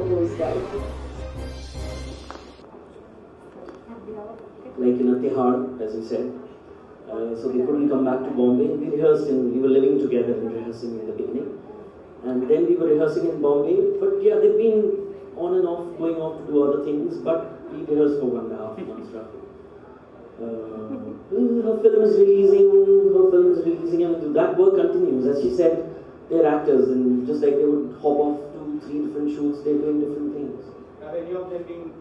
host type. Like in a Tihar, as we said. So they couldn't come back to Bombay. We rehearsed we were living together and rehearsing in the beginning. And then we were rehearsing in Bombay. But yeah, they've been on and off, going off to do other things. But we rehearsed for 1.5 months roughly. Her film is releasing, and that work continues. As she said, they're actors, and just like they would hop off to 3 different shoots, they're doing different things. Have any of them been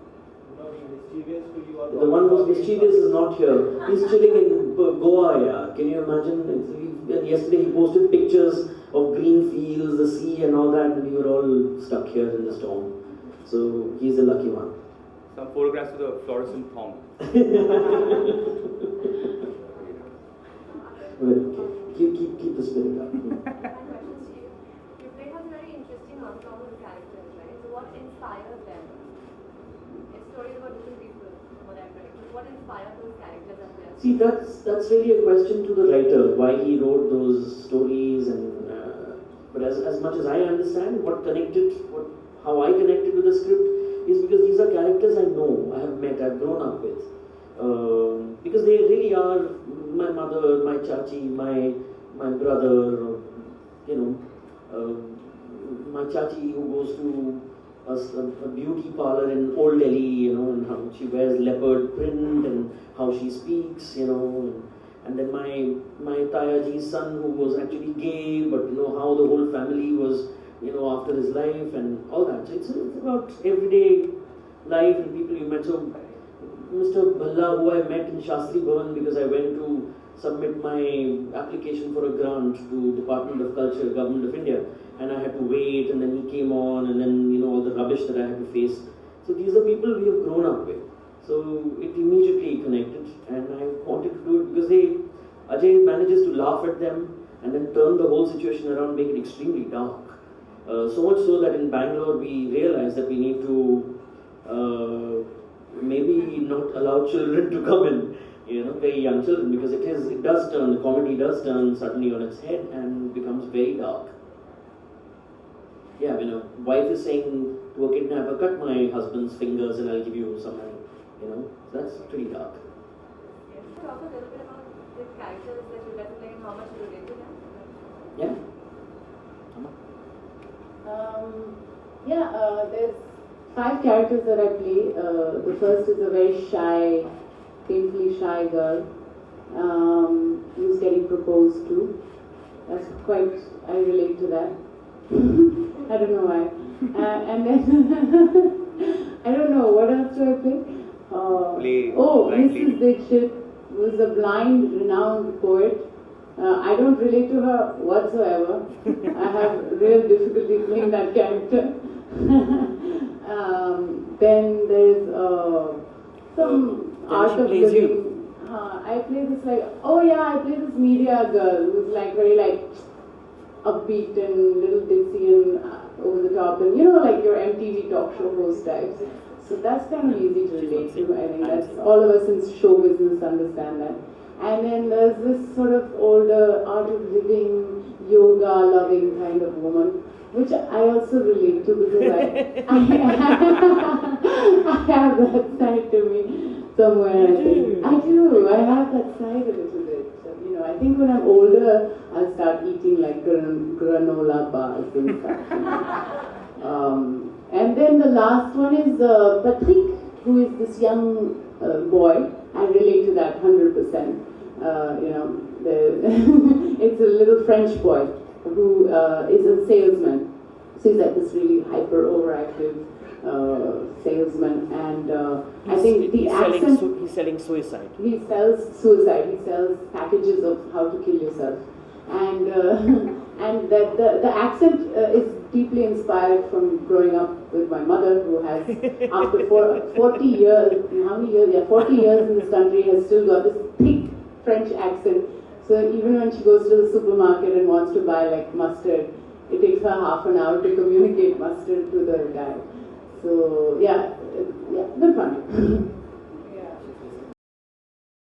mischievous to you? The one who's mischievous is not here. He's chilling in Goa, yeah. Can you imagine? Yesterday he posted pictures of green fields, the sea and all that, and we were all stuck here in the storm. So he's the lucky one. Some photographs of the fluorescent thong. Well, keep the spirit up. My question to you. You play has very interesting ensemble characters, right? So what inspired them? It's stories about different people, whatever. What inspired those characters as well? See, that's really a question to the writer, why he wrote those stories, and but as much as I understand, how I connected with the script is because these are characters I know, I have met, I've grown up with. Because they really are my mother, my chachi, my brother, my chachi who goes to a beauty parlor in Old Delhi, and how she wears leopard print and how she speaks, and then my Tayaji's son who was actually gay, but how the whole family was, after his life and all that. So it's about everyday life and people you met. So Mr. Bhalla, who I met in Shastri Bhavan because I went to submit my application for a grant to Department of Culture, Government of India, and I had to wait, and then he came on, and then all the rubbish that I had to face. So these are people we have grown up with. So it immediately connected, and I wanted to do it because Ajay manages to laugh at them and then turn the whole situation around, make it extremely dark. So much so that in Bangalore we realized that we need to maybe not allow children to come in, very young children, because the comedy does turn suddenly on its head and becomes very dark. Yeah, when a wife is saying to a kidnapper, cut my husband's fingers and I'll give you some money, that's pretty dark. Can you talk a little bit about the characters that you get to play and how much you relate to them? Yeah? There's 5 characters that I play. The first is a very shy, painfully shy girl who's getting proposed to. That's I relate to that. I don't know why. And then, I don't know, what else do I play? Mrs. Dixit, who's a blind, renowned poet. I don't relate to her whatsoever. I have real difficulty playing that character. Then there's some art of living. I play this I play this media girl who's very upbeat and little ditzy and over the top, and like your MTV talk show host types. So that's kind of easy to relate to. I think that's all of us in show business understand that. And then there's this sort of older art of living, yoga loving kind of woman, which I also relate to because I have that side to me somewhere. I do. I have that side a little bit. I think when I'm older, I'll start eating like granola bars and stuff. And then the last one is Patrick, who is this young boy. I relate to that 100%. It's a little French boy who is a salesman. So he's like this really hyper overactive salesman, and I think the accent. He's selling suicide. He sells suicide. He sells packages of how to kill yourself, and and that the accent is deeply inspired from growing up with my mother, who has after 40 years, how many years? Yeah, 40 years in this country, has still got this thick French accent. So even when she goes to the supermarket and wants to buy like mustard, it takes her half an hour to communicate mustard to the guy. So yeah, good fun.